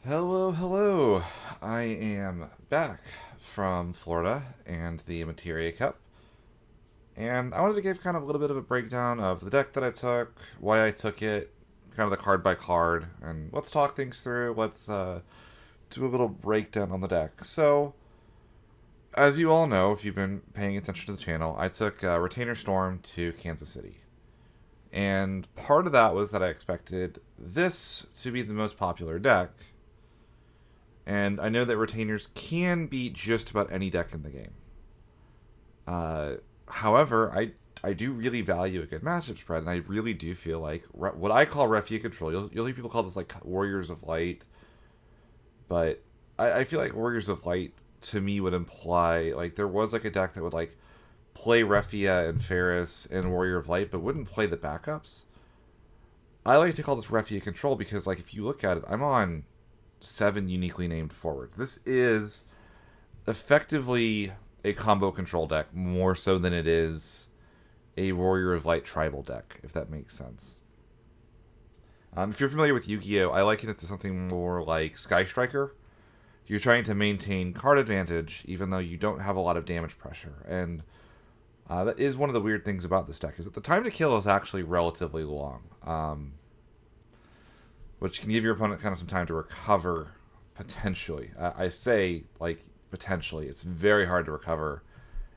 Hello, hello. I am back from Florida and the Materia Cup, and I wanted to give kind of a little bit of a breakdown of the deck that I took, why I took it, kind of the card by card, and let's talk things through. Let's do a little breakdown on the deck. So, as you all know, if you've been paying attention to the channel, I took Retainer Storm to Kansas City. And part of that was that I expected this to be the most popular deck, and I know that retainers can beat just about any deck in the game. Uh, However, I do really value a good matchup spread, and I really do feel like what I call Refia control. You'll hear people call this like Warriors of Light, but I feel like Warriors of Light to me would imply like there was like a deck that would like play Refia and Ferris and Warrior of Light, but wouldn't play the backups. I like to call this Refia control because like if you look at it, I'm on 7 uniquely named forwards. This is effectively a combo control deck more so than it is a Warrior of Light tribal deck, if that makes sense. If you're familiar with Yu-Gi-Oh, I liken it to something more like Sky Striker. You're trying to maintain card advantage even though you don't have a lot of damage pressure, and that is one of the weird things about this deck is that the time to kill is actually relatively long, which can give your opponent kind of some time to recover potentially. I say like potentially. It's very hard to recover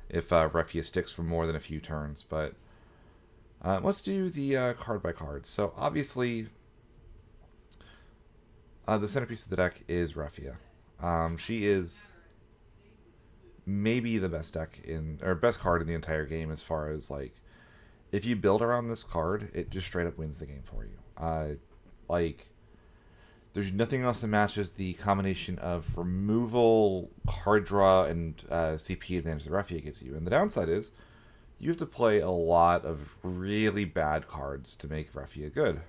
if Refia sticks for more than a few turns. But let's do the card by card. So obviously, the centerpiece of the deck is Refia. She is maybe the best deck in or best card in the entire game as far as like if you build around this card, it just straight up wins the game for you. Like there's nothing else that matches the combination of removal, card draw, and CP advantage that Refia gives you. And the downside is you have to play a lot of really bad cards to make Refia good.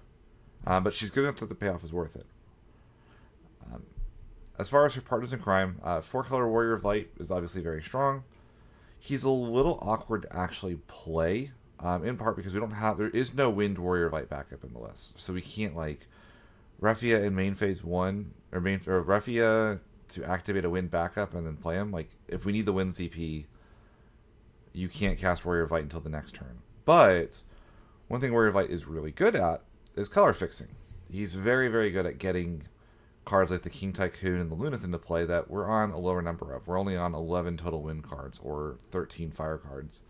But she's good enough that the payoff is worth it. Um, as far as her partners in crime, 4-color Warrior of Light is obviously very strong. He's a little awkward to actually play, in part because there is no Wind Warrior of Light backup in the list. So we can't like Refia in main phase 1 or Refia to activate a wind backup and then play him. Like if we need the wind CP, you can't cast Warrior of Light until the next turn. But one thing Warrior of Light is really good at is color fixing. He's very, very good at getting cards like the King Tycoon and the Lunith into play that we're on a lower number of. We're only on 11 total wind cards or 13 fire cards.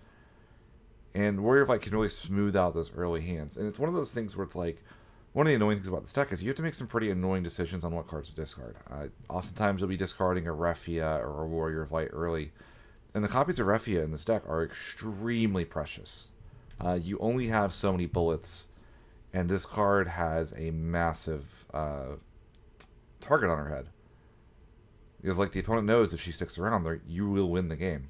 And Warrior of Light can really smooth out those early hands. And it's one of those things where it's like, one of the annoying things about this deck is you have to make some pretty annoying decisions on what cards to discard. Oftentimes you'll be discarding a Refia or a Warrior of Light early, and the copies of Refia in this deck are extremely precious. You only have so many bullets, and this card has a massive target on her head. Because like the opponent knows if she sticks around there, you will win the game.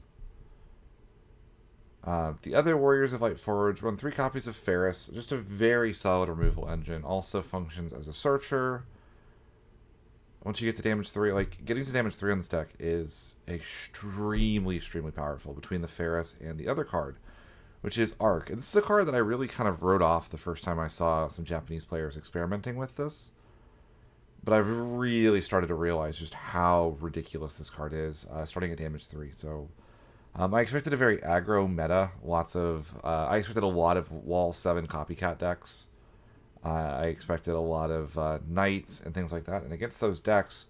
The other Warriors of Light forwards run 3 copies of Ferris, just a very solid removal engine. Also functions as a searcher. Once you get to damage 3, like getting to damage 3 on this deck is extremely, extremely powerful between the Ferris and the other card, which is Arc. And this is a card that I really kind of wrote off the first time I saw some Japanese players experimenting with this. But I've really started to realize just how ridiculous this card is, starting at damage 3. So I expected a very aggro meta. I expected a lot of Wall 7 copycat decks. I expected a lot of Knights and things like that. And against those decks,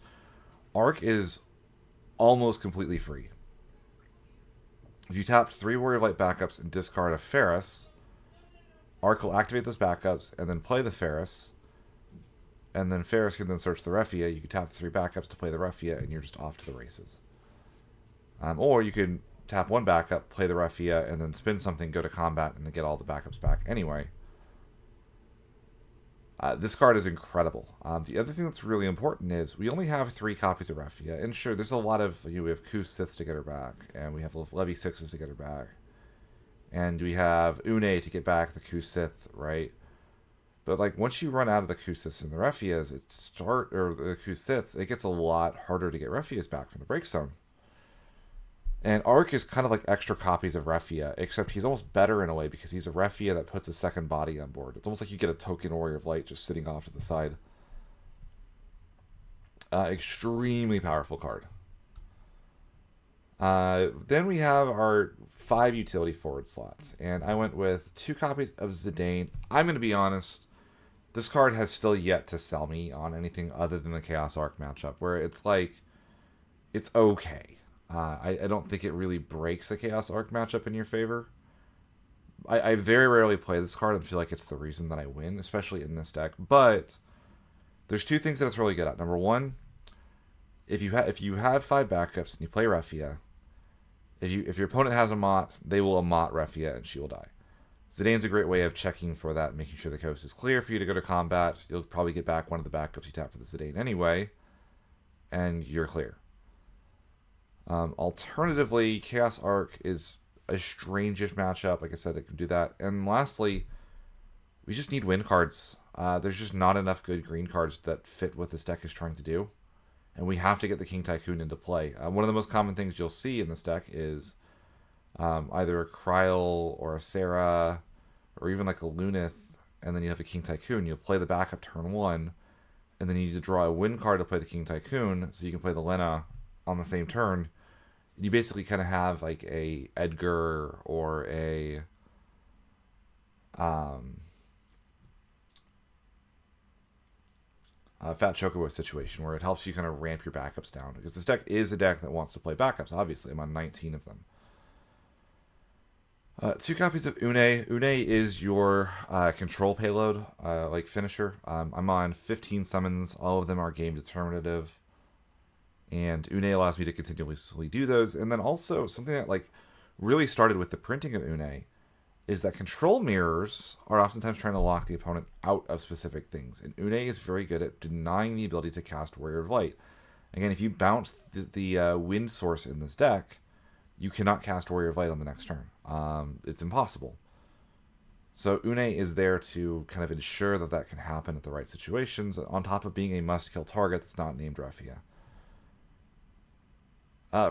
Arc is almost completely free. If you tap 3 Warrior of Light backups and discard a Ferris, Arc will activate those backups and then play the Ferris. And then Ferris can then search the Refia. You can tap the 3 backups to play the Refia, and you're just off to the races. Or you can tap 1 backup, play the Refia, and then spin something, go to combat, and then get all the backups back anyway. This card is incredible. The other thing that's really important is we only have 3 copies of Refia, and sure, there's a lot of, we have Ku Siths to get her back, and we have Levy 6s to get her back, and we have Une to get back the Ku Sith, right? But like once you run out of the Ku Siths and the Refias, or the Ku Siths, it gets a lot harder to get Refias back from the Breakstone. And Arc is kind of like extra copies of Refia, except he's almost better in a way because he's a Refia that puts a second body on board. It's almost like you get a token Warrior of Light just sitting off to the side. Extremely powerful card. Then we have our 5 utility forward slots, and I went with 2 copies of Zidane. I'm going to be honest, this card has still yet to sell me on anything other than the Chaos Arc matchup, where it's like, it's okay. I don't think it really breaks the Chaos Arc matchup in your favor. I very rarely play this card and feel like it's the reason that I win, especially in this deck. But there's 2 things that it's really good at. Number one, if you have 5 backups and you play Refia, if your opponent has a Mott, they will Mott Refia and she will die. Zidane's a great way of checking for that, making sure the coast is clear for you to go to combat. You'll probably get back one of the backups you tap for the Zidane anyway, and you're clear. Alternatively, Chaos Arc is a strangish matchup. Like I said, it can do that. And lastly, we just need win cards. There's just not enough good green cards that fit what this deck is trying to do. And we have to get the King Tycoon into play. One of the most common things you'll see in this deck is either a Kryl or a Sarah, or even like a Lunith, and then you have a King Tycoon. You'll play the backup turn 1, and then you need to draw a win card to play the King Tycoon, so you can play the Lena on the same turn. You basically kind of have like a Edgar or a Fat Chocobo situation where it helps you kind of ramp your backups down, because this deck is a deck that wants to play backups. Obviously, I'm on 19 of them. 2 copies of Une. Une is your control payload, like finisher. I'm on 15 summons. All of them are game determinative. And Une allows me to continuously do those. And then also, something that like really started with the printing of Une is that control mirrors are oftentimes trying to lock the opponent out of specific things. And Une is very good at denying the ability to cast Warrior of Light. Again, if you bounce the wind source in this deck, you cannot cast Warrior of Light on the next turn. It's impossible. So Une is there to kind of ensure that that can happen at the right situations, on top of being a must-kill target that's not named Refia.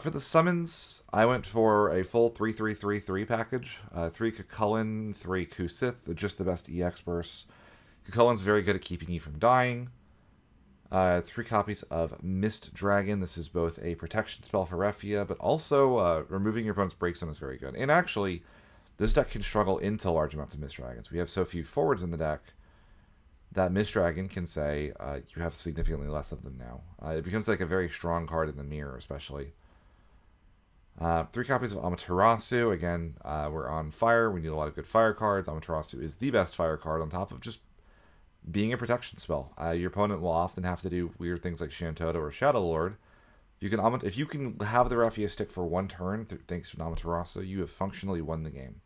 For the summons, I went for a full 3-3-3-3 package. 3 Cucullin, 3 Kusith, just the best EX bursts. Cucullin's very good at keeping you from dying. 3 copies of Mist Dragon. This is both a protection spell for Refia, but also removing your opponent's breakstone is very good. And actually, this deck can struggle into large amounts of Mist Dragons. We have so few forwards in the deck that Mist Dragon can say you have significantly less of them now. It becomes like a very strong card in the mirror, especially. 3 copies of Amaterasu. Again, we're on fire. We need a lot of good fire cards. Amaterasu is the best fire card on top of just being a protection spell. Your opponent will often have to do weird things like Shantoto or Shadow Lord. If you can have the Refia stick for 1 turn, thanks to Amaterasu, you have functionally won the game.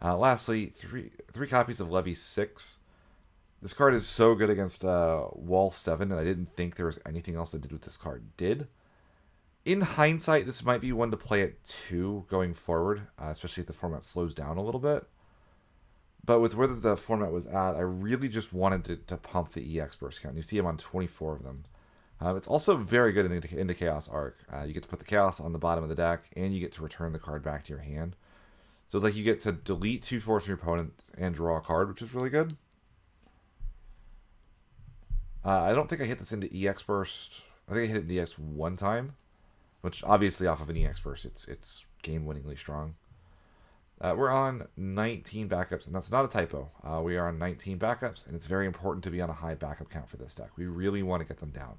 Lastly, 3 copies of Levy 6. This card is so good against Wall 7, and I didn't think there was anything else that did what this card did. In hindsight, this might be one to play at 2 going forward, especially if the format slows down a little bit. But with where the format was at, I really just wanted to pump the EX burst count. You see I'm on 24 of them. It's also very good into Chaos Arc. You get to put the Chaos on the bottom of the deck, and you get to return the card back to your hand. So it's like you get to delete 2 force from your opponent and draw a card, which is really good. I don't think I hit this into EX burst. I think I hit it in EX 1 time, which obviously off of an EX burst, it's game-winningly strong. We're on 19 backups, and that's not a typo. We are on 19 backups, and it's very important to be on a high backup count for this deck. We really want to get them down.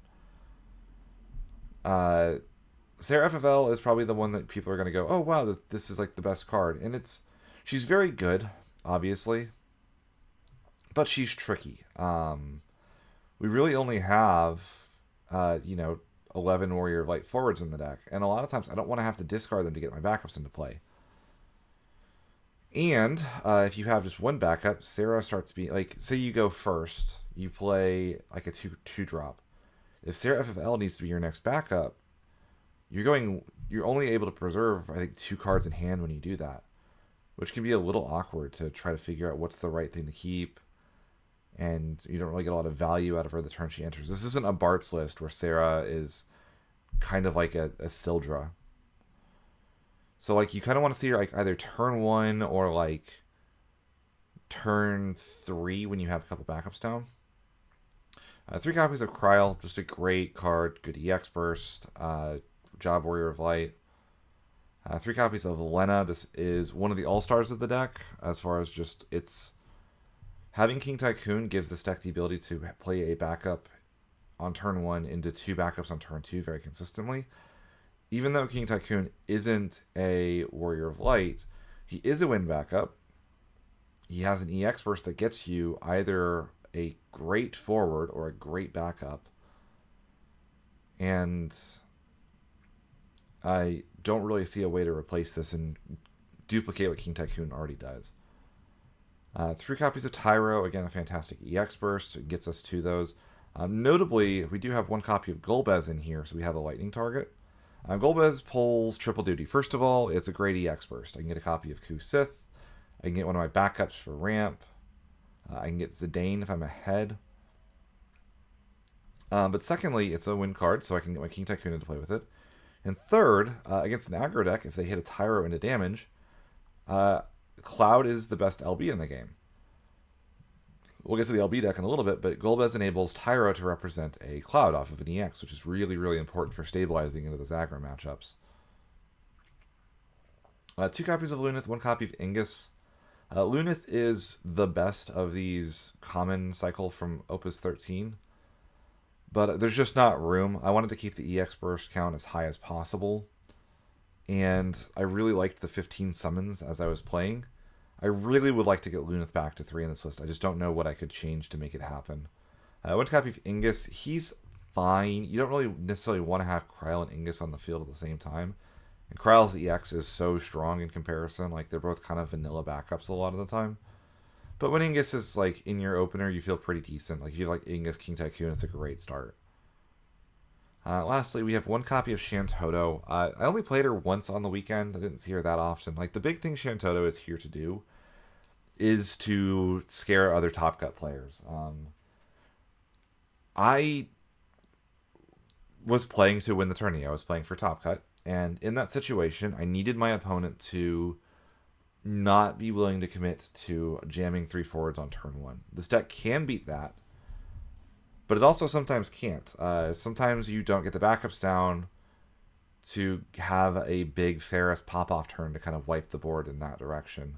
Sarah FFL is probably the one that people are going to go, oh wow, this is like the best card. And she's very good, obviously, but she's tricky. We really only have, 11 Warrior of Light forwards in the deck, and a lot of times I don't want to have to discard them to get my backups into play. And if you have just 1 backup, Sarah starts being like, say you go first, you play like a 2-drop. If Sarah FFL needs to be your next backup, you're only able to preserve, I think, 2 cards in hand when you do that, which can be a little awkward to try to figure out what's the right thing to keep. And you don't really get a lot of value out of her the turn she enters. This isn't a Barts list where Sarah is kind of like a Sildra. So like you kind of want to see her like either turn 1 or like turn 3 when you have a couple backups down. 3 copies of Kryl, just a great card. Good EX burst. Job Warrior of Light. 3 copies of Lena. This is one of the all-stars of the deck, as far as just its... Having King Tycoon gives this deck the ability to play a backup on turn 1 into 2 backups on turn 2 very consistently. Even though King Tycoon isn't a Warrior of Light, he is a win backup. He has an EX burst that gets you either a great forward or a great backup. And I don't really see a way to replace this and duplicate what King Tycoon already does. 3 copies of Tyro, again, a fantastic EX burst. It gets us to those. Notably, we do have 1 copy of Golbez in here, so we have a lightning target. Golbez pulls triple duty. First of all, it's a great EX burst. I can get a copy of Ku Sith. I can get one of my backups for ramp. I can get Zidane if I'm ahead. But secondly, it's a win card, so I can get my King Tycoon to play with it. And third, against an aggro deck, if they hit a Tyro into damage, Cloud is the best LB in the game. We'll get to the LB deck in a little bit, but Golbez enables Tyro to represent a Cloud off of an EX, which is really, really important for stabilizing into those aggro matchups. 2 copies of Lunith, 1 copy of Ingus. Lunith is the best of these common cycle from Opus 13, but there's just not room. I wanted to keep the EX burst count as high as possible, and I really liked the 15 summons as I was playing. I really would like to get Lunith back to 3 in this list. I just don't know what I could change to make it happen. 1 copy of Ingus. He's fine. You don't really necessarily want to have Kryl and Ingus on the field at the same time. And Kryl's EX is so strong in comparison. Like, they're both kind of vanilla backups a lot of the time. But when Ingus is, like, in your opener, you feel pretty decent. Like, if you have, like, Ingus, King Tycoon, it's a great start. Lastly, we have 1 copy of Shantoto. I only played her once on the weekend. I didn't see her that often. Like, the big thing Shantoto is here to do is to scare other Top Cut players. I was playing to win the tourney. I was playing for Top Cut. And in that situation, I needed my opponent to not be willing to commit to jamming 3 forwards on turn 1. This deck can beat that, but it also sometimes can't. Sometimes you don't get the backups down to have a big Ferris pop-off turn to kind of wipe the board in that direction.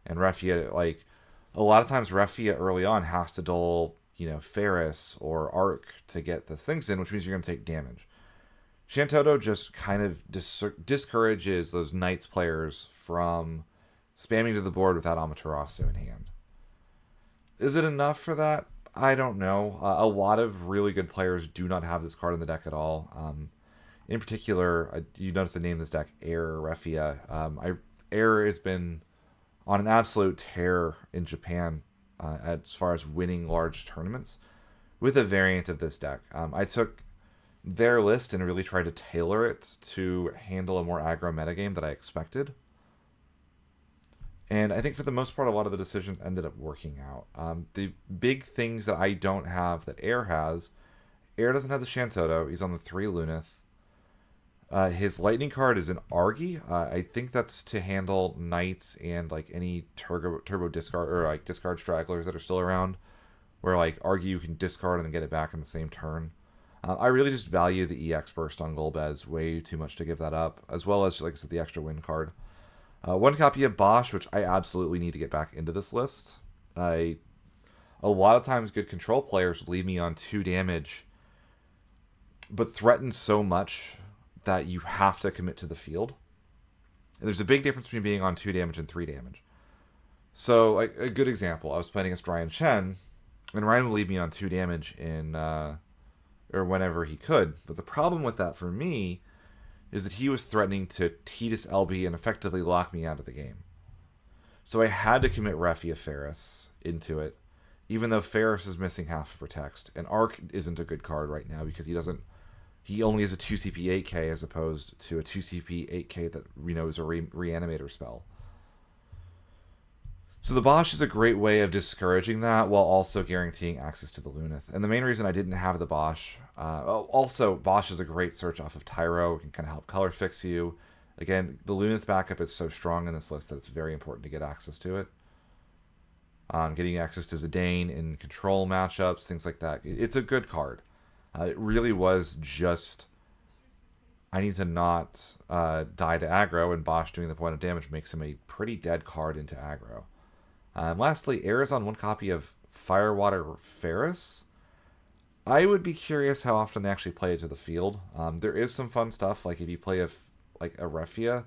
And Refia, like, a lot of times Refia early on has to dull, Ferris or Arc to get the things in, which means you're going to take damage. Shantoto just kind of discourages those Knights players from spamming to the board without Amaterasu in hand. Is it enough for that? I don't know. A lot of really good players do not have this card in the deck at all. In particular, you notice the name of this deck, Air Refia. Air has been on an absolute tear in Japan as far as winning large tournaments with a variant of this deck. I took their list and really tried to tailor it to handle a more aggro metagame that I expected. And I think for the most part, a lot of the decisions ended up working out. The big things that I don't have that Air has, Air doesn't have the Shantoto. He's on the 3 Lunith. His lightning card is an Argy. I think that's to handle Knights and like any turbo discard or like discard stragglers that are still around, where like Argy you can discard and then get it back in the same turn. I really just value the EX burst on Golbez way too much to give that up, as well as, like I said, the extra win card. 1 copy of Bosch, which I absolutely need to get back into this list. A lot of times good control players leave me on 2 damage, but threaten so much that you have to commit to the field. And there's a big difference between being on 2 damage and 3 damage. So, a good example, I was playing against Ryan Chen, and Ryan would leave me on 2 damage in... or whenever he could. But the problem with that for me is that he was threatening to Titus LB and effectively lock me out of the game. So I had to commit Refia Ferris into it, even though Ferris is missing half of her text. And Arc isn't a good card right now because he only has a 2 CP 8k as opposed to a 2 CP 8k that is a reanimator spell. So the Bosch is a great way of discouraging that while also guaranteeing access to the Lunith. And the main reason I didn't have the Bosch... also, Bosch is a great search off of Tyro. It can kind of help color fix you. Again, the Lunith backup is so strong in this list that it's very important to get access to it. Getting access to Zidane in control matchups, things like that. It's a good card. It really was just I need to not die to aggro, and Bosch doing the point of damage makes him a pretty dead card into aggro. Lastly, Air is on one copy of Firewater Ferris. I would be curious how often they actually play it to the field. There is some fun stuff, like if you play a Refia,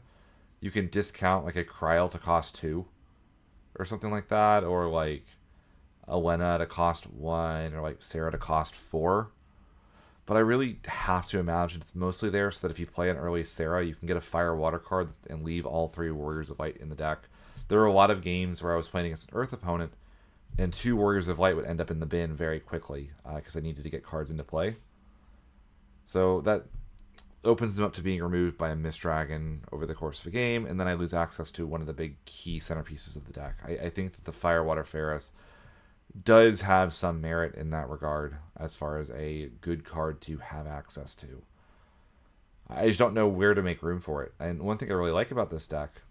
you can discount like a Kryl to cost 2 or something like that, or like Elena to cost 1, or like Sarah to cost 4. But I really have to imagine it's mostly there so that if you play an early Sarah, you can get a Fire Water card and leave all 3 Warriors of Light in the deck. There were a lot of games where I was playing against an Earth opponent, and 2 Warriors of Light would end up in the bin very quickly because I needed to get cards into play. So that opens them up to being removed by a Mist Dragon over the course of a game, and then I lose access to one of the big key centerpieces of the deck. I think that the Firewater Ferris does have some merit in that regard as far as a good card to have access to. I just don't know where to make room for it. And one thing I really like about this deck,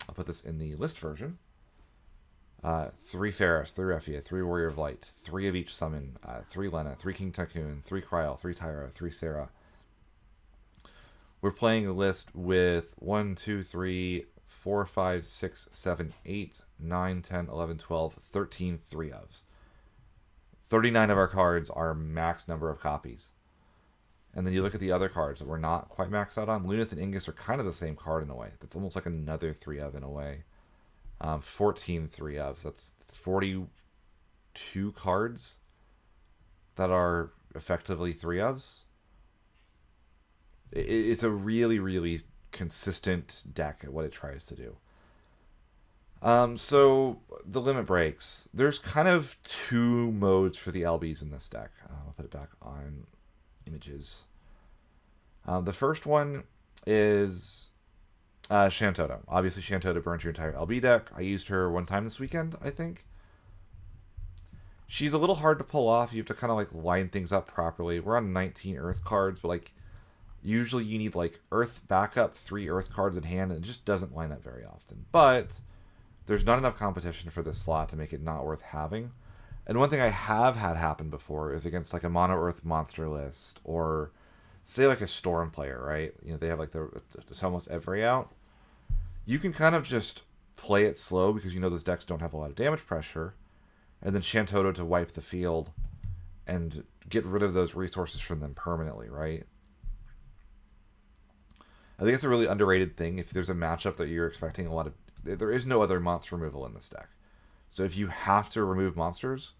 I'll put this in the list version. 3 Ferris, 3 Refia, 3 Warrior of Light, 3 of each summon, 3 Lena, 3 King Tycoon, 3 Kryl, 3 Tyra, 3 Sarah. We're playing a list with 1, 2, 3, 4, 5, 6, 7, 8, 9, 10, 11, 12, 13 3-ofs. 39 of our cards are max number of copies. And then you look at the other cards that we're not quite maxed out on. Lunith and Ingus are kind of the same card in a way. That's almost like another 3-of in a way. 14 3-ofs. That's 42 cards that are effectively 3-ofs. It's a really, really consistent deck at what it tries to do. So the limit breaks. There's kind of 2 modes for the LBs in this deck. I'll put it back on images. The first one is Shantotto. Obviously, Shantotto burns your entire LB deck. I used her one time this weekend, I think. She's a little hard to pull off. You have to kind of like line things up properly. We're on 19 Earth cards, but like usually you need like Earth backup, 3 Earth cards in hand, and it just doesn't line up very often. But there's not enough competition for this slot to make it not worth having. And one thing I have had happen before is against like a mono Earth monster list, or say like a Storm player, right? You know, they have like it's almost every out. You can kind of just play it slow because you know those decks don't have a lot of damage pressure, and then Shantotto to wipe the field and get rid of those resources from them permanently, right? I think it's a really underrated thing. If there's a matchup that you're expecting a lot of... There is no other monster removal in this deck. So if you have to remove monsters,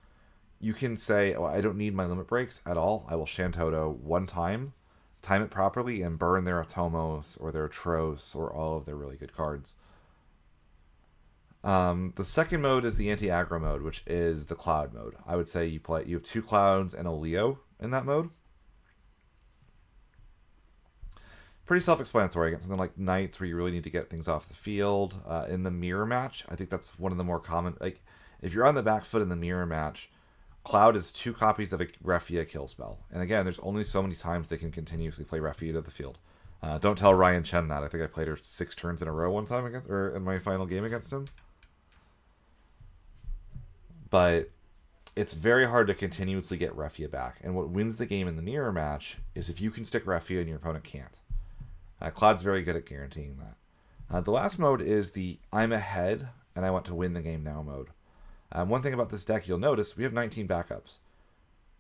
you can say, oh, I don't need my limit breaks at all. I will Shantotto one time, time it properly, and burn their Atomos or their Tros or all of their really good cards. The second mode is the anti-aggro mode, which is the Cloud mode. I would say you have 2 Clouds and a Leo in that mode. Pretty self-explanatory against something like Knights, where you really need to get things off the field. In the mirror match, I think that's one of the more common... Like, if you're on the back foot in the mirror match, Cloud is 2 copies of a Refia kill spell. And again, there's only so many times they can continuously play Refia to the field. Don't tell Ryan Chen that. I think I played her 6 turns in a row one time in my final game against him. But it's very hard to continuously get Refia back. And what wins the game in the mirror match is if you can stick Refia and your opponent can't. Cloud's very good at guaranteeing that. The last mode is the I'm ahead and I want to win the game now mode. One thing about this deck you'll notice, we have 19 backups.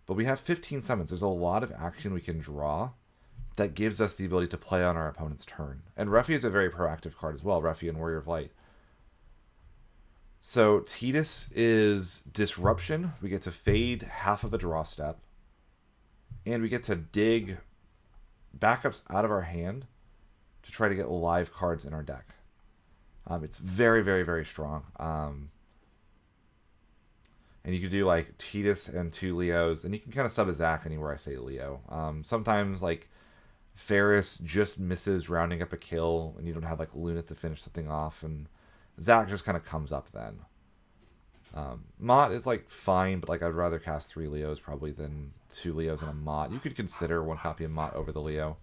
But we have 15 summons. There's a lot of action we can draw that gives us the ability to play on our opponent's turn. And Refia is a very proactive card as well, Refia and Warrior of Light. So Tidus is Disruption. We get to fade half of a draw step. And we get to dig backups out of our hand to try to get live cards in our deck. It's very, very, very strong. And you can do like Tidus and 2 Leos, and you can kind of sub a Zach anywhere I say Leo. Sometimes like Ferris just misses rounding up a kill, and you don't have like Lunith to finish something off, and Zach just kind of comes up then. Mott is like fine, but like I'd rather cast 3 Leos probably than 2 Leos and a Mott. You could consider one copy of Mott over the Leo.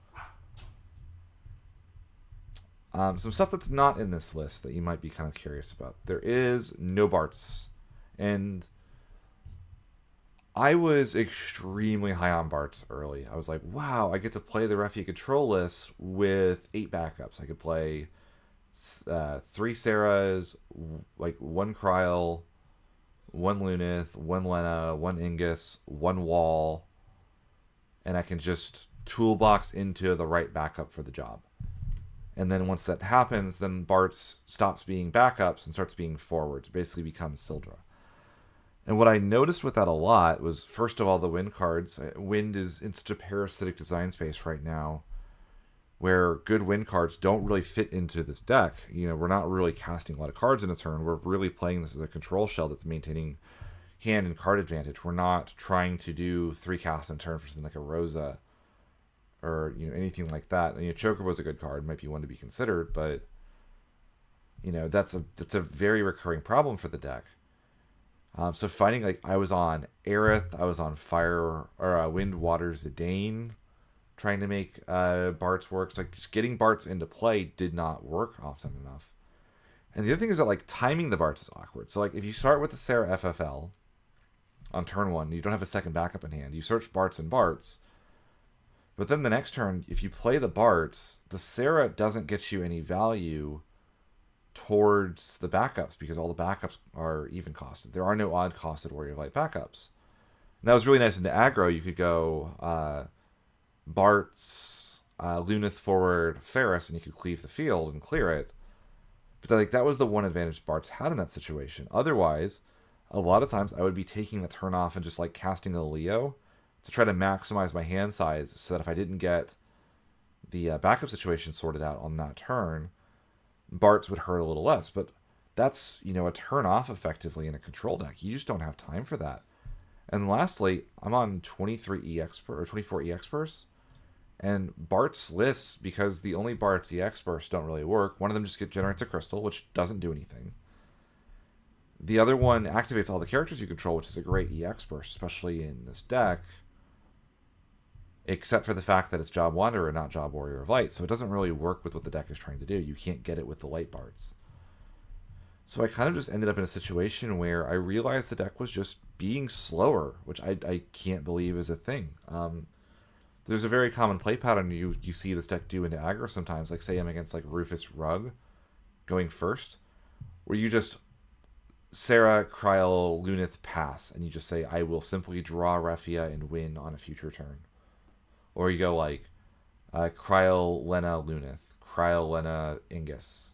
Some stuff that's not in this list that you might be kind of curious about. There is no Barts And I was extremely high on Barts early. I was like, wow, I get to play the Refia control list with 8 backups. I could play 3 Sarahs, like 1 Kryl, 1 Lunith, 1 Lena, 1 Ingus, 1 Wall, and I can just toolbox into the right backup for the job. And then once that happens, then Barts stops being backups and starts being forwards, basically becomes Sildra. And what I noticed with that a lot was, first of all, the wind cards. Wind is in such a parasitic design space right now where good wind cards don't really fit into this deck. You know, we're not really casting a lot of cards in a turn. We're really playing this as a control shell that's maintaining hand and card advantage. We're not trying to do 3 casts in turn for something like a Rosa or, you know, anything like that. You know, Choker was a good card, might be one to be considered, but you know, that's a very recurring problem for the deck. So finding, like, I was on Aerith, I was on Fire or Wind, Water, Zidane, trying to make Barts work. So, like, just getting Barts into play did not work often enough. And the other thing is that, like, timing the Barts is awkward. So, like, if you start with the Sarah FFL on turn 1, you don't have a second backup in hand. You search Barts and Barts, but then the next turn, if you play the Barts, the Sarah doesn't get you any value towards the backups because all the backups are even costed. There are no odd costed Warrior of Light backups. And that was really nice into aggro. You could go Barts, Lunith forward, Ferris, and you could cleave the field and clear it. But like that was the one advantage Barts had in that situation. Otherwise, a lot of times I would be taking the turn off and just like casting a Leo to try to maximize my hand size so that if I didn't get the backup situation sorted out on that turn, Barts would hurt a little less. But that's, you know, a turn off effectively in a control deck. You just don't have time for that. And lastly, I'm on 23 EX or 24 EX bursts. And Bart's lists, because the only Bart's EX bursts don't really work, one of them just generates a crystal, which doesn't do anything. The other one activates all the characters you control, which is a great EX burst, especially in this deck, except for the fact that it's Job Wanderer and not Job Warrior of Light. So it doesn't really work with what the deck is trying to do. You can't get it with the Light Bards. So I kind of just ended up in a situation where I realized the deck was just being slower, which I can't believe is a thing. There's a very common play pattern you see this deck do into aggro sometimes. Like, say I'm against like Rufus Rug going first, where you just Sarah, Kryl, Lunith pass, and you just say, I will simply draw Refia and win on a future turn. Or you go like Kryl, Lena, Lunith, Kryl, Lena, Ingus.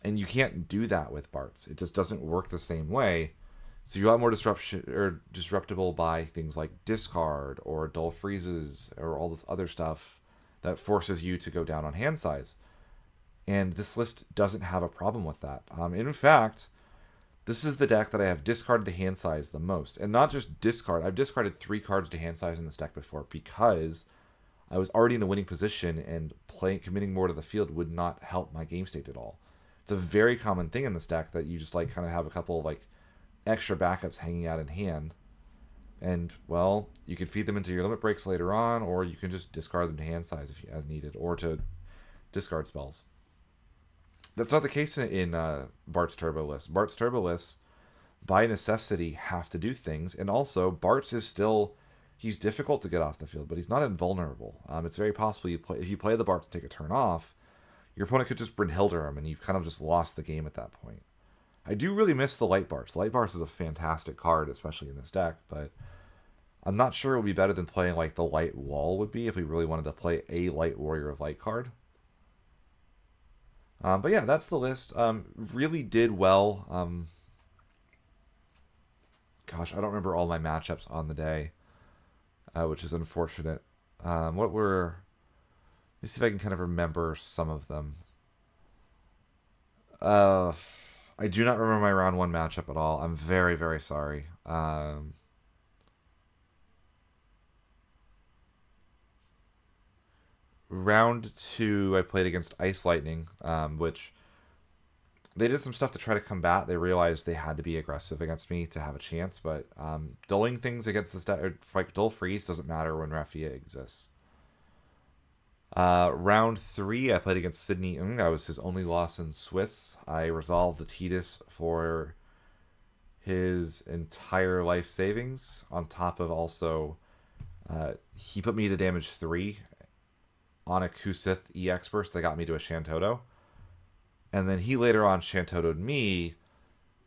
And you can't do that with Barts. It just doesn't work the same way. So you're a lot more disruptible by things like discard or dull freezes or all this other stuff that forces you to go down on hand size. And this list doesn't have a problem with that. In fact, this is the deck that I have discarded to hand size the most. And not just discard. I've discarded 3 cards to hand size in this deck before because I was already in a winning position and committing more to the field would not help my game state at all. It's a very common thing in this deck that you just like kind of have a couple of like extra backups hanging out in hand. And, well, you can feed them into your limit breaks later on, or you can just discard them to hand size as needed, or to discard spells. That's not the case in Bart's Turbo list. Bart's Turbo lists, by necessity, have to do things, and also Bart's is still, he's difficult to get off the field, but he's not invulnerable. It's very possible if you play the Bart's to take a turn off, your opponent could just Brynhilder him, and you've kind of just lost the game at that point. I do really miss the Light Barts. The Light Barts is a fantastic card, especially in this deck, but I'm not sure it would be better than playing like the Light Wall would be if we really wanted to play a Light Warrior of Light card. But yeah, that's the list. Really did well. Gosh, I don't remember all my matchups on the day, which is unfortunate. Let me see if I can kind of remember some of them. I do not remember my round 1 matchup at all. I'm very, very sorry. Round 2, I played against Ice Lightning, which they did some stuff to try to combat. They realized they had to be aggressive against me to have a chance, but dulling things against this deck, like Dull Freeze, doesn't matter when Refia exists. Round 3, I played against Sydney Ng. I was his only loss in Swiss. I resolved the Tidus for his entire life savings, on top of also he put me to damage 3 on a Kusith EX burst that got me to a Shantoto. And then he later on Shantoto'd me,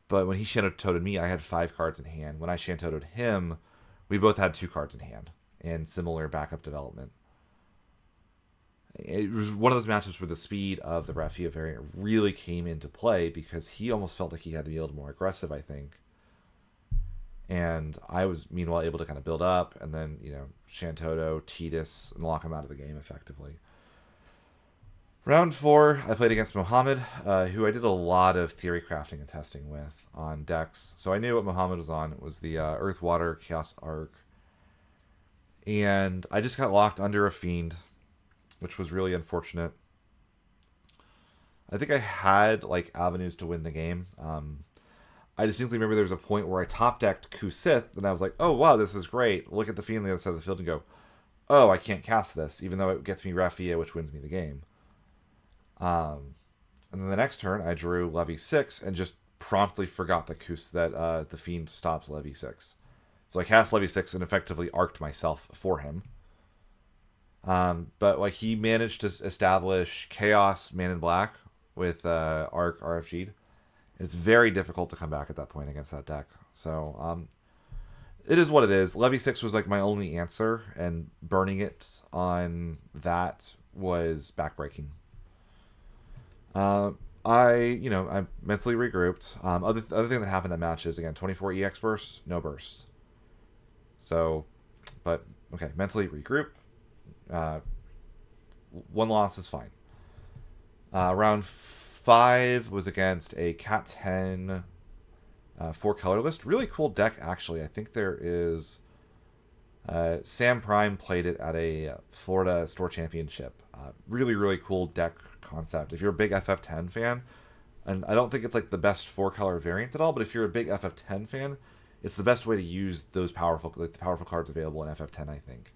but when he Shantoto'd me, I had 5 cards in hand. When I Shantoto'd him, we both had 2 cards in hand and similar backup development. It was one of those matchups where the speed of the Refia variant really came into play because he almost felt like he had to be a little more aggressive, I think. And I was, meanwhile, able to kind of build up and then, Shantoto, Tidus, and lock him out of the game effectively. Round 4, I played against Mohammed, who I did a lot of theory crafting and testing with on decks. So I knew what Mohammed was on. It was the Earth, Water, Chaos Arc. And I just got locked under a Fiend, which was really unfortunate. I think I had, avenues to win the game. I distinctly remember there was a point where I top-decked Kusith, and I was like, oh, wow, this is great. Look at the Fiend on the other side of the field and go, oh, I can't cast this, even though it gets me Refia, which wins me the game. And then the next turn, I drew Levy 6 and just promptly forgot that the Fiend stops Levy 6. So I cast Levy 6 and effectively arced myself for him. But he managed to establish Chaos Man in Black with Arc RFG'd. It's very difficult to come back at that point against that deck. So it is what it is. Levy 6 was my only answer, and burning it on that was backbreaking. I mentally regrouped. Other thing that happened in that match is, again, 24 EX bursts, no burst. So, but, okay, mentally regroup. 1 loss is fine. Round 5 was against a Cat 10 4 color list. Really cool deck, actually. I think there is... Sam Prime played it at a Florida Store Championship. Really, really cool deck concept. If you're a big FF10 fan, and I don't think it's the best 4-color variant at all, but if you're a big FF10 fan, it's the best way to use those powerful cards available in FF10, I think.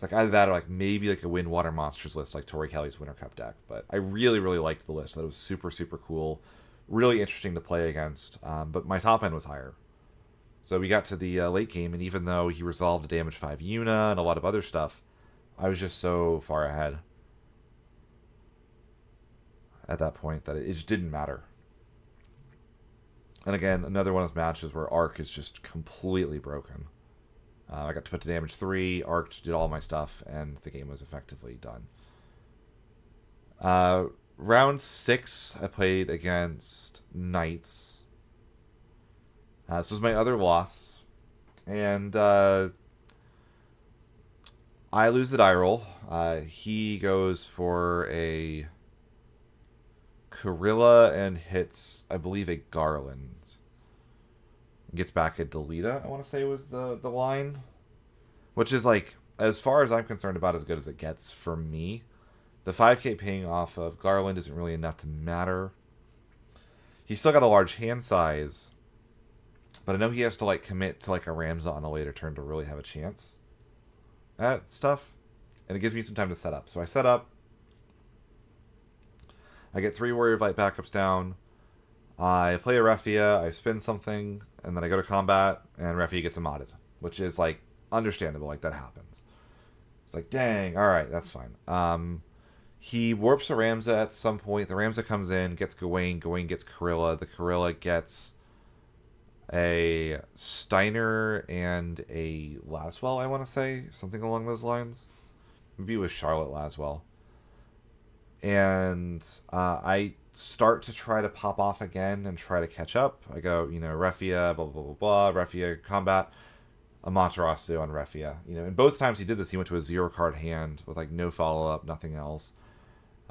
It's either that or maybe a Wind Water Monsters list like Tori Kelly's Winter Cup deck. But I really, really liked the list. That was super, super cool. Really interesting to play against. But my top end was higher. So we got to the late game, and even though he resolved a damage 5 Yuna and a lot of other stuff, I was just so far ahead at that point that it just didn't matter. And again, another one of those matches where Arc is just completely broken. I got to put to damage 3, arced, did all my stuff, and the game was effectively done. Round 6, I played against Knights. This was my other loss. And I lose the die roll. He goes for a Corilla and hits, I believe, a Garland. Gets back a Delita, I want to say was the line. Which is, as far as I'm concerned, about as good as it gets for me. The 5k paying off of Garland isn't really enough to matter. He's still got a large hand size. But I know he has to, commit to, a Ramza on a later turn to really have a chance at stuff. And it gives me some time to set up. So I set up. I get 3 Warrior of Light backups down. I play a Refia, I spin something, and then I go to combat, and Refia gets modded. Which is, understandable, that happens. It's dang, alright, that's fine. He warps a Ramza at some point. The Ramza comes in, gets Gawain, Gawain gets Corilla, the Corilla gets a Steiner and a Laswell, I want to say. Something along those lines. Maybe it was Charlotte Laswell. And I start to try to pop off again and try to catch up. I go, Refia, blah, blah, blah, blah, Refia, combat, Amaterasu on Refia. And both times he did this, he went to a 0-card hand with, no follow-up, nothing else.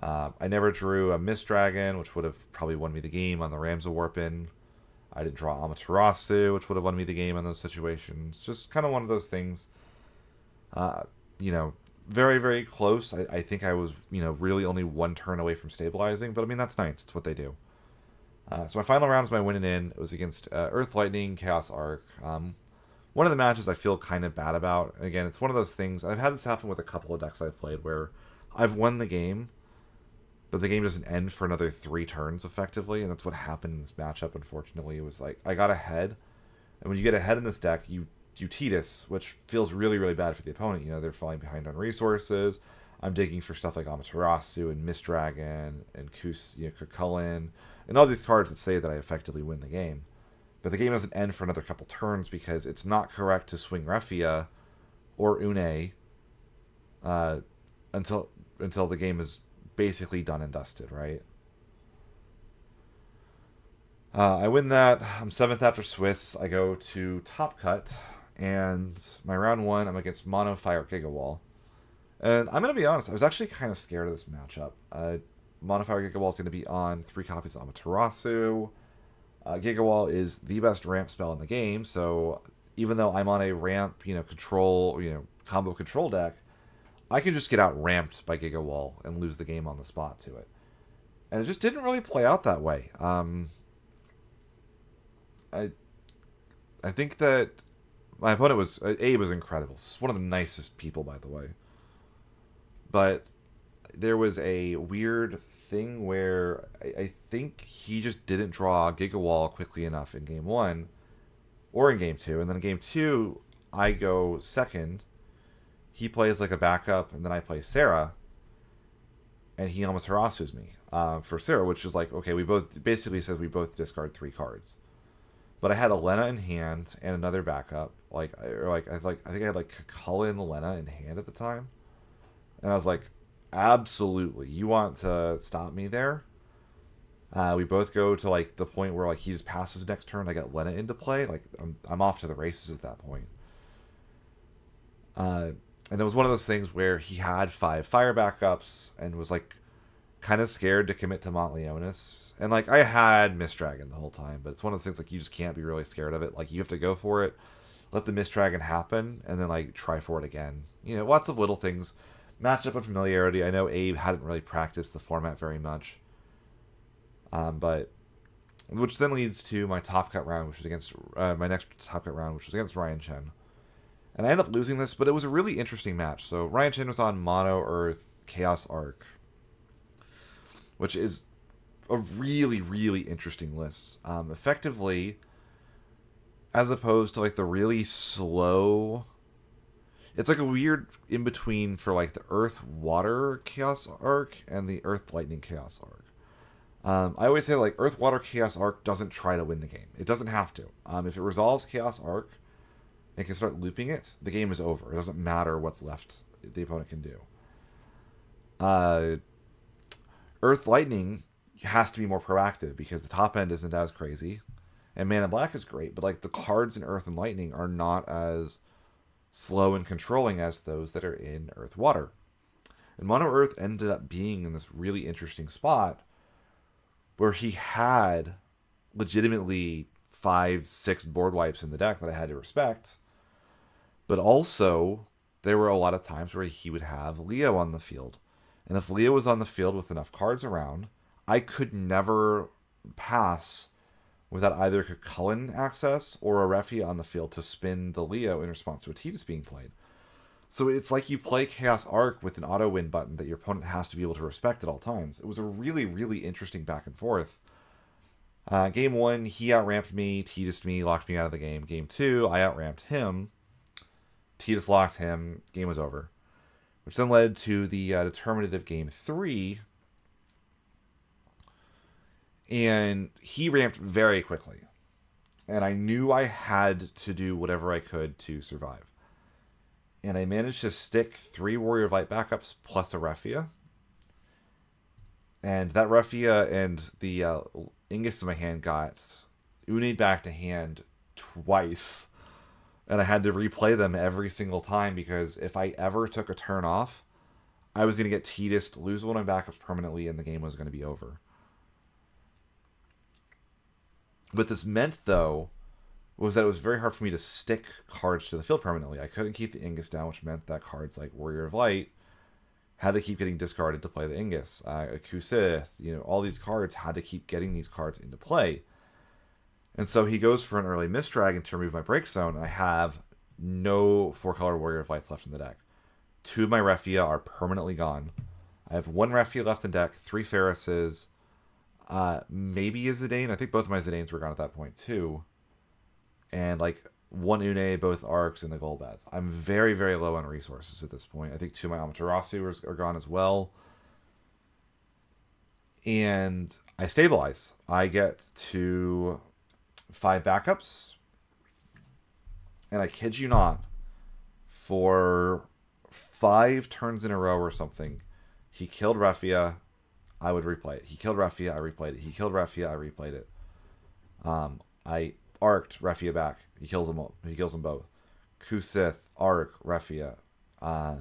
I never drew a Mist Dragon, which would have probably won me the game on the Ramza Warpin. I didn't draw Amaterasu, which would have won me the game in those situations. Just kind of one of those things. Very, very close. I think I was, really only 1 turn away from stabilizing. But, that's nice. It's what they do. So my final round was my winning in. It was against Earth Lightning, Chaos Arc. One of the matches I feel kind of bad about. And again, it's one of those things. I've had this happen with a couple of decks I've played where I've won the game, but the game doesn't end for another 3 turns effectively, and that's what happened in this matchup. Unfortunately, it was like I got ahead, and when you get ahead in this deck, you Tidus, which feels really really bad for the opponent. You know, they're falling behind on resources. I'm digging for stuff like Amaterasu and Mistdragon and Kukulin and all these cards that say that I effectively win the game. But the game doesn't end for another couple turns because it's not correct to swing Refia or Une until the game is basically done and dusted, right? I win that. I'm 7th after Swiss. I go to Top Cut, and my round 1, I'm against Mono Fire Gigawall. And I'm going to be honest, I was actually kind of scared of this matchup. Mono Fire Gigawall is going to be on 3 copies of Amaterasu. Gigawall is the best ramp spell in the game, so even though I'm on a ramp, combo control deck, I can just get out ramped by Gigawall and lose the game on the spot to it. And it just didn't really play out that way. I think that my opponent was Abe was incredible. One of the nicest people, by the way. But there was a weird thing where I think he just didn't draw Gigawall quickly enough in game 1 or in game 2, and then in game 2 I go second. He plays like a backup, and then I play Sarah, and he almost harasses me for Sarah, which is like, okay, we both basically says we both discard 3 cards. But I had Elena in hand and another backup. I think I had Kakula and Elena in hand at the time, and I was like, absolutely, you want to stop me there? We both go to like the point where like he just passes next turn. I got Lena into play. Like I'm off to the races at that point. And it was one of those things where he had 5 fire backups and was like kind of scared to commit to Montleonis. And like I had Mistdragon the whole time, but it's one of those things like you just can't be really scared of it. Like you have to go for it, let the Mistdragon happen, and then like try for it again. You know, lots of little things. Matchup and familiarity. I know Abe hadn't really practiced the format very much. But which then leads to my top cut round, which was against my next top cut round, which was against Ryan Chen. And I ended up losing this, but it was a really interesting match. So Ryan Chen was on Mono Earth Chaos Arc, which is a really, really interesting list. Effectively, as opposed to like the really slow, it's like a weird in between for like the Earth Water Chaos Arc and the Earth Lightning Chaos Arc. I always say like Earth Water Chaos Arc doesn't try to win the game. It doesn't have to. If it resolves Chaos Arc and can start looping it, the game is over. It doesn't matter what's left the opponent can do. Earth Lightning has to be more proactive because the top end isn't as crazy. And Mana Black is great, but like the cards in Earth and Lightning are not as slow and controlling as those that are in Earth Water. And Mono Earth ended up being in this really interesting spot where he had legitimately 5-6 board wipes in the deck that I had to respect. But also, there were a lot of times where he would have Leo on the field. And if Leo was on the field with enough cards around, I could never pass without either Kukulin access or a Refia on the field to spin the Leo in response to a Tidus being played. So it's like you play Chaos Arc with an auto win button that your opponent has to be able to respect at all times. It was a really, really interesting back and forth. Game 1, he outramped me, Tidus'd me, locked me out of the game. Game 2, I outramped him, Tidus locked him, game was over. Which then led to the determinative Game 3. And he ramped very quickly. And I knew I had to do whatever I could to survive. And I managed to stick 3 Warrior of Light backups plus a Refia. And that Refia and the Ingus in my hand got Une back to hand twice. And I had to replay them every single time because if I ever took a turn off, I was going to get Tidus, lose one of my backups permanently, and the game was going to be over. What this meant, though, was that it was very hard for me to stick cards to the field permanently. I couldn't keep the Ingus down, which meant that cards like Warrior of Light had to keep getting discarded to play the Ingus. Kusith, all these cards had to keep getting these cards into play. And so he goes for an early Mistdragon to remove my break zone. I have no 4-color Warrior of Lights left in the deck. 2 of my Refia are permanently gone. I have 1 Refia left in deck, 3 Ferrises, maybe a Zidane. I think both of my Zidanes were gone at that point too. And like 1 Une, both Arcs, and the Golbez. I'm very, very low on resources at this point. I think 2 of my Amaterasu are gone as well. And I stabilize. I get to 5 backups. And I kid you not, for 5 turns in a row or something, he killed Refia, I would replay it. He killed Refia, I replayed it. He killed Refia, I replayed it. I arced Refia back. He kills them. He kills them both. Kusith, Arc, Refia. I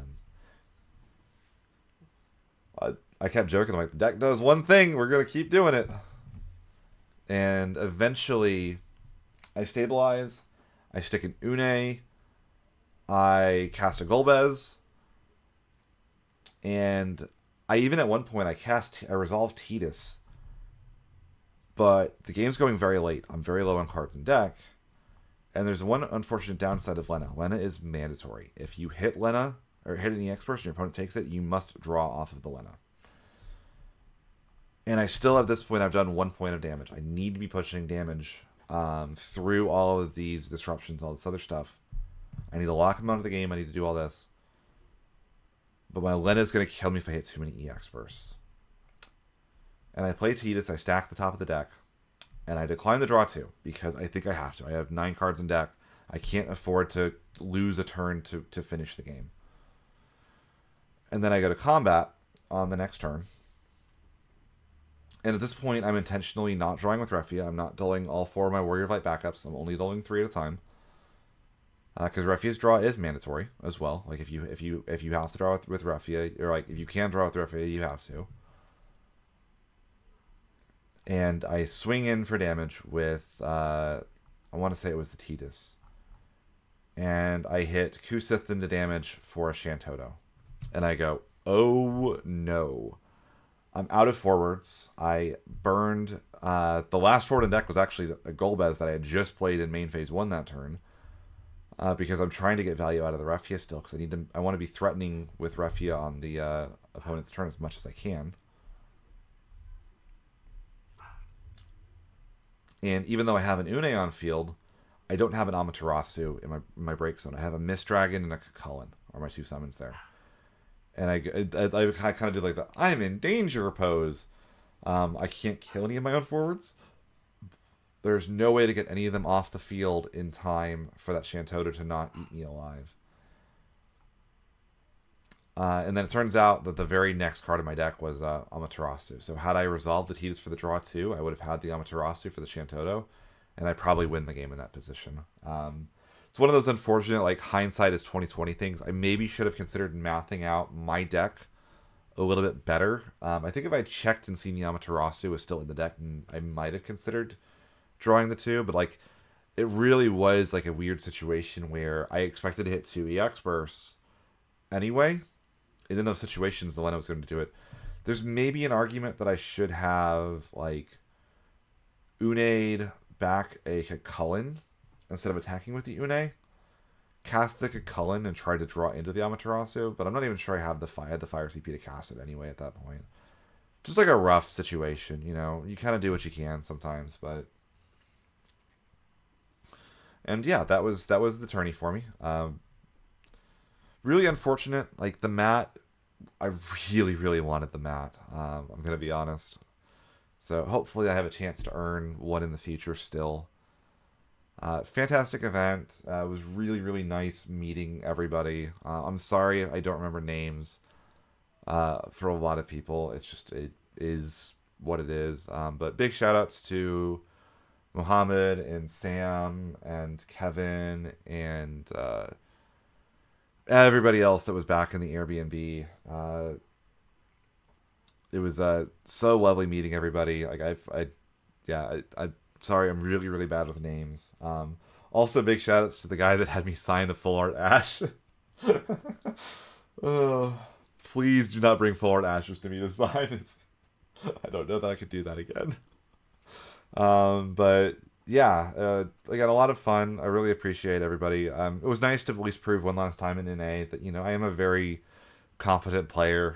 kept joking. I'm like, the deck does one thing. We're gonna keep doing it. And eventually, I stabilize. I stick an Une. I cast a Golbez. And I even at one point I resolve Tidus. But the game's going very late. I'm very low on cards in deck. And there's one unfortunate downside of Lena. Lena is mandatory. If you hit Lena, or hit an EX burst and your opponent takes it, you must draw off of the Lena. And I still, at this point, I've done 1 point of damage. I need to be pushing damage through all of these disruptions, all this other stuff. I need to lock him out of the game. I need to do all this. But my Lena is going to kill me if I hit too many EX bursts. And I play Tidus, I stack the top of the deck, and I decline the draw 2, because I think I have to. I have 9 cards in deck. I can't afford to lose a turn to finish the game. And then I go to combat on the next turn. And at this point, I'm intentionally not drawing with Refia. I'm not dulling all 4 of my Warrior of Light backups. I'm only dulling 3 at a time. Because Refia's draw is mandatory as well. Like if you have to draw with Refia, or like if you can draw with Refia, you have to. And I swing in for damage with, I want to say it was the Tidus. And I hit Kusith into damage for a Shantoto. And I go, oh no. I'm out of forwards. I burned, the last forward in deck was actually a Golbez that I had just played in main phase 1 that turn. Because I'm trying to get value out of the Refia still, because I want to be threatening with Refia on the opponent's turn as much as I can. And even though I have an Une on field, I don't have an Amaterasu in my break zone. I have a Mist Dragon and a Cucullin, are my 2 summons there. And I kind of do like the I'm in danger pose. I can't kill any of my own forwards. There's no way to get any of them off the field in time for that Shantoto to not eat me alive. And then it turns out that the very next card in my deck was Amaterasu. So had I resolved the Tidus for the draw 2, I would have had the Amaterasu for the Shantoto, and I'd probably win the game in that position. It's one of those unfortunate, like, hindsight is 2020 things. I maybe should have considered mathing out my deck a little bit better. I think if I checked and seen the Amaterasu was still in the deck, I might have considered drawing the 2, but like it really was like a weird situation where I expected to hit 2 EX bursts anyway. And in those situations, the Lena was going to do it. There's maybe an argument that I should have, like, Une'd back a Cucullin instead of attacking with the Une. Cast the Cucullin and try to draw into the Amaterasu, but I'm not even sure I had the fire CP to cast it anyway at that point. Just like a rough situation, you know. You kind of do what you can sometimes, but... And yeah, that was the tourney for me. Really unfortunate. Like, the mat, I really, really wanted the mat. I'm going to be honest. So hopefully I have a chance to earn one in the future still. Fantastic event. It was really, really nice meeting everybody. I'm sorry I don't remember names for a lot of people. It's just, it is what it is. But big shout outs to Mohammed and Sam and Kevin and everybody else that was back in the Airbnb. It was so lovely meeting everybody. Like I'm sorry, I'm really, really bad with names. Also, big shout outs to the guy that had me sign a full art Ash. Please do not bring full art Ashes to me to sign. I don't know that I could do that again. But yeah, I got a lot of fun. I really appreciate everybody. It was nice to at least prove one last time in NA that, you know, I am a very competent player.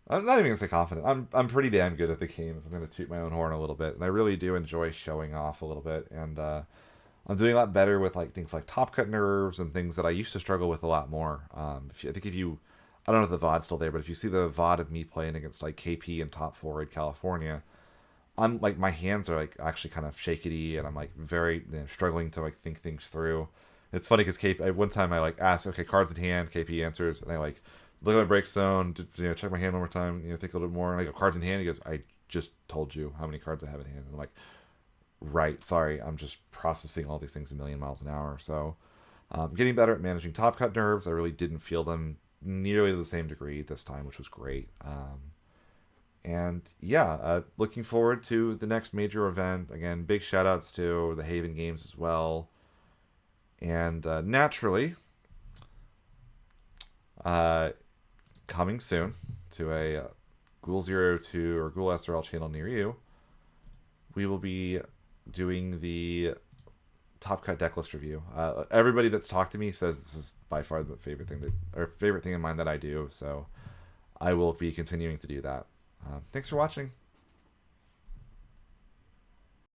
I'm not even gonna say confident. I'm pretty damn good at the game. If I'm gonna toot my own horn a little bit, and I really do enjoy showing off a little bit. And I'm doing a lot better with like things like top cut nerves and things that I used to struggle with a lot more. I think if you, I don't know if the VOD's still there, but if you see the VOD of me playing against like KP in top four in California, I'm like my hands are like actually kind of shakety, and I'm like very struggling to like think things through. It's funny because KP, one time I like asked, okay, cards in hand. KP answers, and I like look at my breakstone, check my hand one more time, think a little bit more, and I go cards in hand. He goes, I just told you how many cards I have in hand. And I'm like, right, sorry, I'm just processing all these things a million miles an hour. So, getting better at managing top cut nerves. I really didn't feel them nearly to the same degree this time, which was great. And yeah, looking forward to the next major event. Again, big shout outs to the Haven Games as well. And naturally, uh, coming soon to a Ghoul 02 or Ghoul SRL channel near you, we will be doing the Top Cut deck list review. Everybody that's talked to me says this is by far the favorite thing favorite thing in mine that I do. So I will be continuing to do that. Thanks for watching.